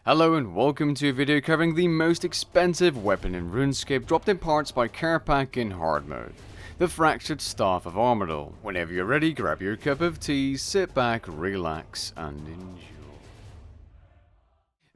Hello and welcome to a video covering the most expensive weapon in Runescape, dropped in parts by Carapac in hard mode, the Fractured Staff of Armadyl. Whenever you're ready, grab your cup of tea, sit back, relax, and enjoy.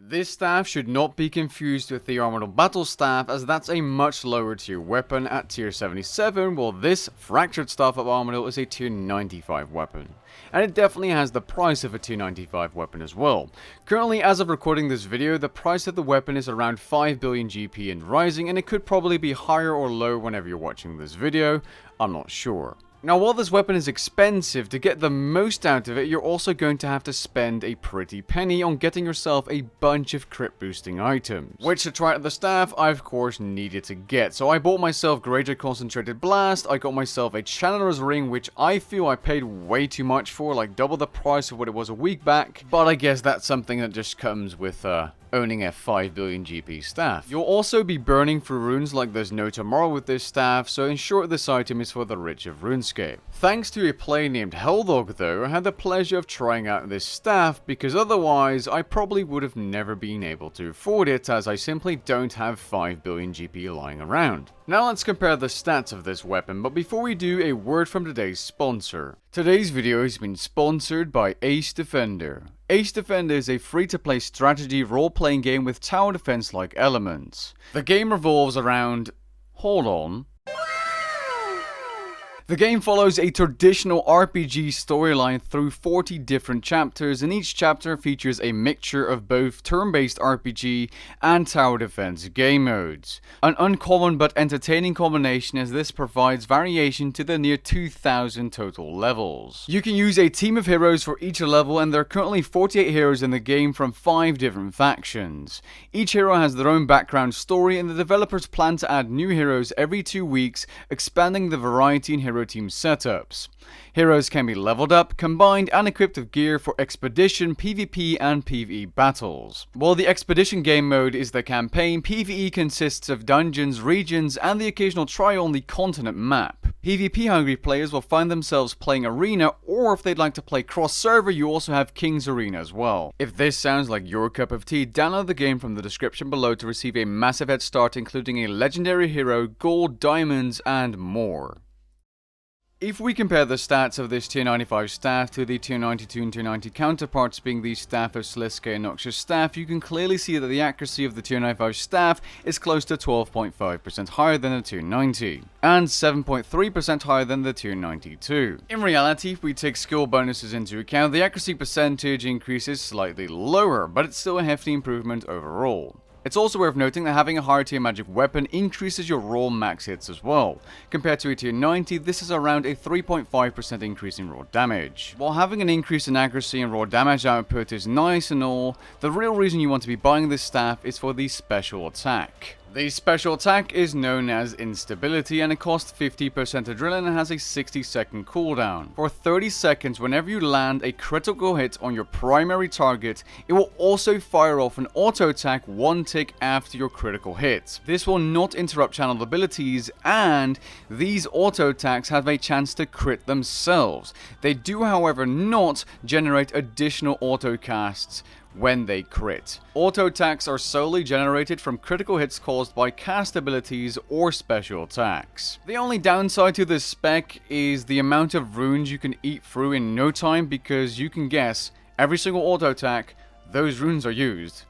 This staff should not be confused with the Armadyl Battle Staff, as that's a much lower tier weapon at tier 77, while this Fractured Staff of Armadyl is a tier 95 weapon. And it definitely has the price of a tier 95 weapon as well. Currently, as of recording this video, the price of the weapon is around 5 billion GP and rising, and it could probably be higher or lower whenever you're watching this video. I'm not sure. Now, while this weapon is expensive, to get the most out of it, you're also going to have to spend a pretty penny on getting yourself a bunch of crit boosting items, which to try out the staff, I of course needed to get. So I bought myself Greater Concentrated Blast, I got myself a Channeler's Ring, which I feel I paid way too much for, like double the price of what it was a week back, but I guess that's something that just comes with owning a 5 billion GP staff. You'll also be burning through runes like there's no tomorrow with this staff, so in short, this item is for the rich of Runescape. Thanks to a player named Helldog though, I had the pleasure of trying out this staff, because otherwise I probably would have never been able to afford it, as I simply don't have 5 billion GP lying around. Now let's compare the stats of this weapon, but before we do, a word from today's sponsor. Today's video has been sponsored by Ace Defender. Ace Defender is a free-to-play strategy role-playing game with tower defense-like elements. The game revolves around... hold on. The game follows a traditional RPG storyline through 40 different chapters, and each chapter features a mixture of both turn-based RPG and tower defense game modes. An uncommon but entertaining combination, as this provides variation to the near 2,000 total levels. You can use a team of heroes for each level, and there are currently 48 heroes in the game from 5 different factions. Each hero has their own background story, and the developers plan to add new heroes every 2 weeks, expanding the variety in hero team setups. Heroes can be leveled up, combined, and equipped with gear for Expedition, PvP, and PvE battles. While the Expedition game mode is the campaign, PvE consists of dungeons, regions, and the occasional try-only continent map. PvP-hungry players will find themselves playing Arena, or if they'd like to play cross-server, you also have King's Arena as well. If this sounds like your cup of tea, download the game from the description below to receive a massive head start, including a legendary hero, gold, diamonds, and more. If we compare the stats of this tier 95 staff to the tier 92 and tier 90 counterparts, being the Staff of Sliska and Noxious Staff, you can clearly see that the accuracy of the tier 95 staff is close to 12.5% higher than the tier 90, and 7.3% higher than the tier 92. In reality, if we take skill bonuses into account, the accuracy percentage increase is slightly lower, but it's still a hefty improvement overall. It's also worth noting that having a higher tier magic weapon increases your raw max hits as well. Compared to a tier 90, this is around a 3.5% increase in raw damage. While having an increase in accuracy and raw damage output is nice and all, the real reason you want to be buying this staff is for the special attack. The special attack is known as Instability, and it costs 50% adrenaline and has a 60-second cooldown. For 30 seconds, whenever you land a critical hit on your primary target, it will also fire off an auto attack 1 tick after your critical hit. This will not interrupt channeled abilities, and these auto attacks have a chance to crit themselves. They do, however, not generate additional auto casts when they crit. Auto attacks are solely generated from critical hits caused by cast abilities or special attacks. The only downside to this spec is the amount of runes you can eat through in no time, because you can guess every single auto attack, those runes are used.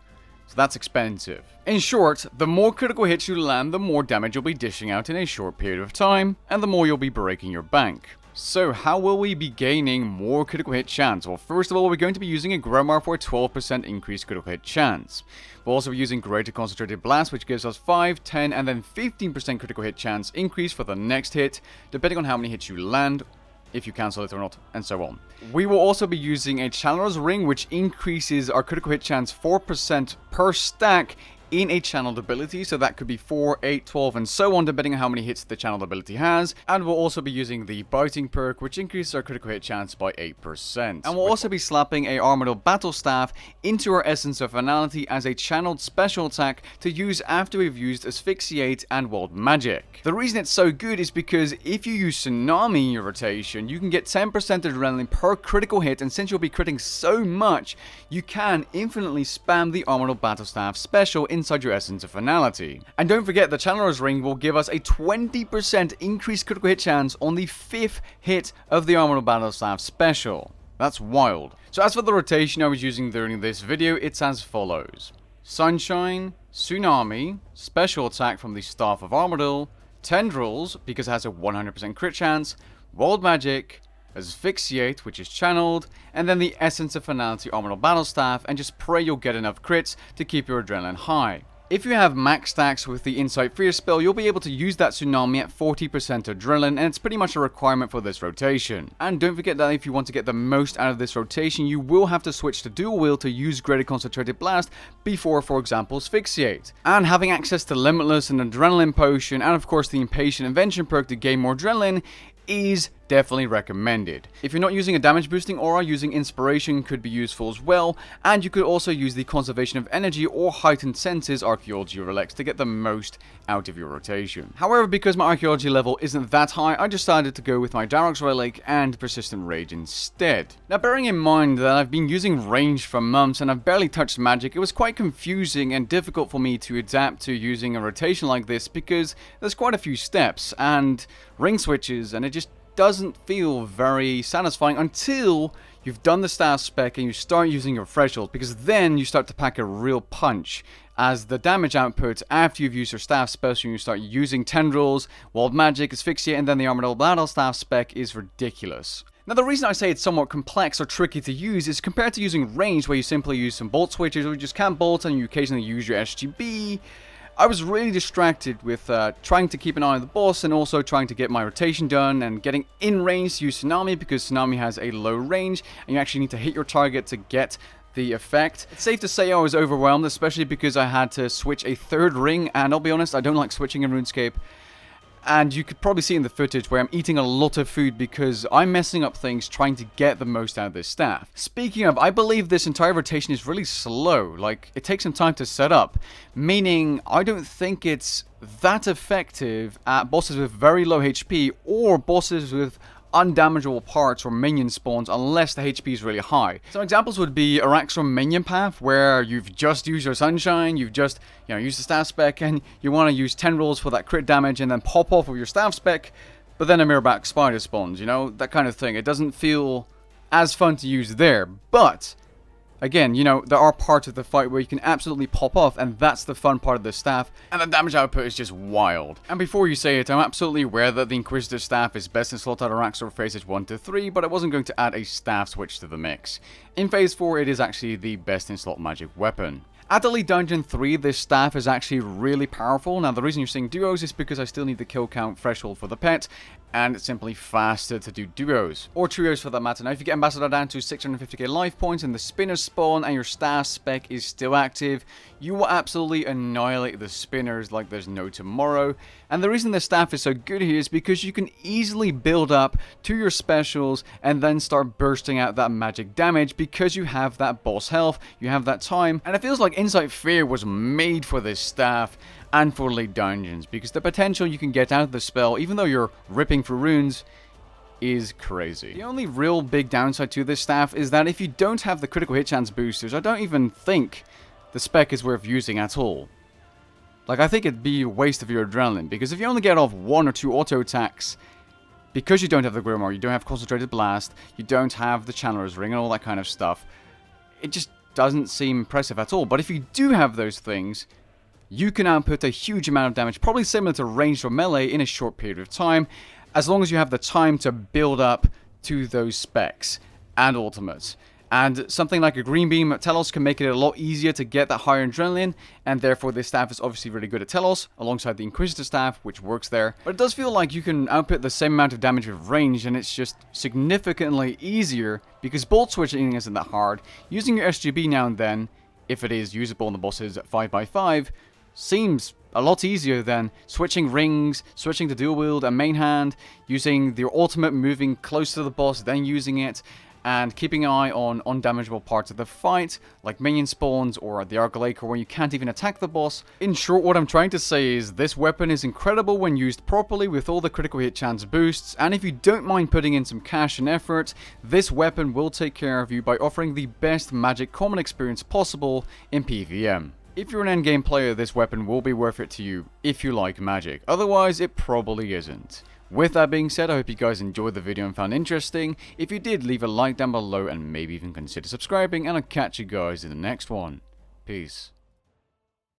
So that's expensive. In short, the more critical hits you land, the more damage you'll be dishing out in a short period of time, and the more you'll be breaking your bank. So how will we be gaining more critical hit chance? Well, first of all, we're going to be using a Gromar for a 12% increased critical hit chance. We'll also be using Greater Concentrated Blast, which gives us 5, 10, and then 15% critical hit chance increase for the next hit, depending on how many hits you land, if you cancel it or not, and so on. We will also be using a Channeler's Ring, which increases our critical hit chance 4% per stack in a channeled ability, so that could be 4, 8, 12, and so on, depending on how many hits the channeled ability has. And we'll also be using the biting perk, which increases our critical hit chance by 8%. And we'll also be slapping a Armadyl battle staff into our Essence of Finality as a channeled special attack to use after we've used Asphyxiate and Wild Magic. The reason it's so good is because if you use Tsunami in your rotation, you can get 10% adrenaline per critical hit, and since you'll be critting so much, you can infinitely spam the Armadyl battle staff special inside your Essence of Finality. And don't forget, the Channeler's Ring will give us a 20% increased critical hit chance on the 5th hit of the Armadyl battle staff special. That's wild. So as for the rotation I was using during this video, it's as follows: Sunshine, Tsunami, Special Attack from the Staff of Armadyl, Tendrils, because it has a 100% crit chance, Wild Magic, Asphyxiate, which is channeled, and then the Essence of Finality Armadyl battle staff, and just pray you'll get enough crits to keep your adrenaline high. If you have max stacks with the Insight Fear spell, you'll be able to use that Tsunami at 40% adrenaline, and it's pretty much a requirement for this rotation. And don't forget that if you want to get the most out of this rotation, you will have to switch to dual wield to use Greater Concentrated Blast before, for example, Asphyxiate. And having access to Limitless and Adrenaline Potion, and of course the Impatient Invention perk to gain more adrenaline, is definitely recommended. If you're not using a damage boosting aura, using Inspiration could be useful as well, and you could also use the Conservation of Energy or Heightened Senses Archaeology Relics to get the most out of your rotation. However, because my Archaeology level isn't that high, I decided to go with my Darok's Relic and Persistent Rage instead. Now, bearing in mind that I've been using range for months and I've barely touched magic, it was quite confusing and difficult for me to adapt to using a rotation like this because there's quite a few steps and ring switches, and it just doesn't feel very satisfying until you've done the staff spec and you start using your threshold, because then you start to pack a real punch, as the damage output after you've used your staff special and you start using Tendrils, Wild Magic, Asphyxiate, and then the Armadyl battle staff spec is ridiculous. Now, the reason I say it's somewhat complex or tricky to use is compared to using range, where you simply use some bolt switches or you just can't bolt and you occasionally use your SGB. I was really distracted with trying to keep an eye on the boss and also trying to get my rotation done and getting in range to use Tsunami, because Tsunami has a low range and you actually need to hit your target to get the effect. It's safe to say I was overwhelmed, especially because I had to switch a third ring, and I'll be honest, I don't like switching in Runescape. And you could probably see in the footage where I'm eating a lot of food because I'm messing up things trying to get the most out of this staff. Speaking of, I believe this entire rotation is really slow. Like, it takes some time to set up. Meaning, I don't think it's that effective at bosses with very low HP or bosses with undamageable parts or minion spawns unless the HP is really high. Some examples would be Araxor Minion Path, where you've just used your Sunshine, you've just, used the staff spec, and you want to use 10 rolls for that crit damage and then pop off with your staff spec, but then a Mirrorback Spider spawns, that kind of thing. It doesn't feel as fun to use there, but again, there are parts of the fight where you can absolutely pop off, and that's the fun part of the staff, and the damage output is just wild. And before you say it, I'm absolutely aware that the Inquisitor staff is best in slot at Araxor phases 1 to 3, but I wasn't going to add a staff switch to the mix. In phase 4, it is actually the best in slot magic weapon. At Elite Dungeon 3, this staff is actually really powerful. Now, the reason you're seeing duos is because I still need the kill count threshold for the pet, and it's simply faster to do duos, or trios for that matter. Now, if you get Ambassador down to 650k life points and the spinners spawn and your staff spec is still active, you will absolutely annihilate the spinners like there's no tomorrow. And the reason the staff is so good here is because you can easily build up to your specials and then start bursting out that magic damage because you have that boss health, you have that time, and it feels like Insight Fear was made for this staff and for late dungeons, because the potential you can get out of the spell, even though you're ripping through runes, is crazy. The only real big downside to this staff is that if you don't have the critical hit chance boosters, I don't even think the spec is worth using at all. Like, I think it'd be a waste of your adrenaline, because if you only get off 1 or 2 auto attacks, because you don't have the Grimoire, you don't have Concentrated Blast, you don't have the Channeler's Ring and all that kind of stuff, it just doesn't seem impressive at all. But if you do have those things, you can output a huge amount of damage, probably similar to ranged or melee, in a short period of time, as long as you have the time to build up to those specs and ultimates. And something like a Green Beam at Telos can make it a lot easier to get that higher adrenaline, and therefore this staff is obviously really good at Telos, alongside the Inquisitor staff, which works there. But it does feel like you can output the same amount of damage with range, and it's just significantly easier, because bolt switching isn't that hard. Using your SGB now and then if it is usable on the bosses at 5x5, seems a lot easier than switching rings, switching to dual wield and main hand, using your ultimate moving close to the boss, then using it, and keeping an eye on undamageable parts of the fight, like minion spawns or the Argalaker where you can't even attack the boss. In short, what I'm trying to say is this weapon is incredible when used properly with all the critical hit chance boosts, and if you don't mind putting in some cash and effort, this weapon will take care of you by offering the best magic combat experience possible in PvM. If you're an endgame player, this weapon will be worth it to you if you like magic, otherwise it probably isn't. With that being said, I hope you guys enjoyed the video and found it interesting. If you did, leave a like down below and maybe even consider subscribing, and I'll catch you guys in the next one. Peace.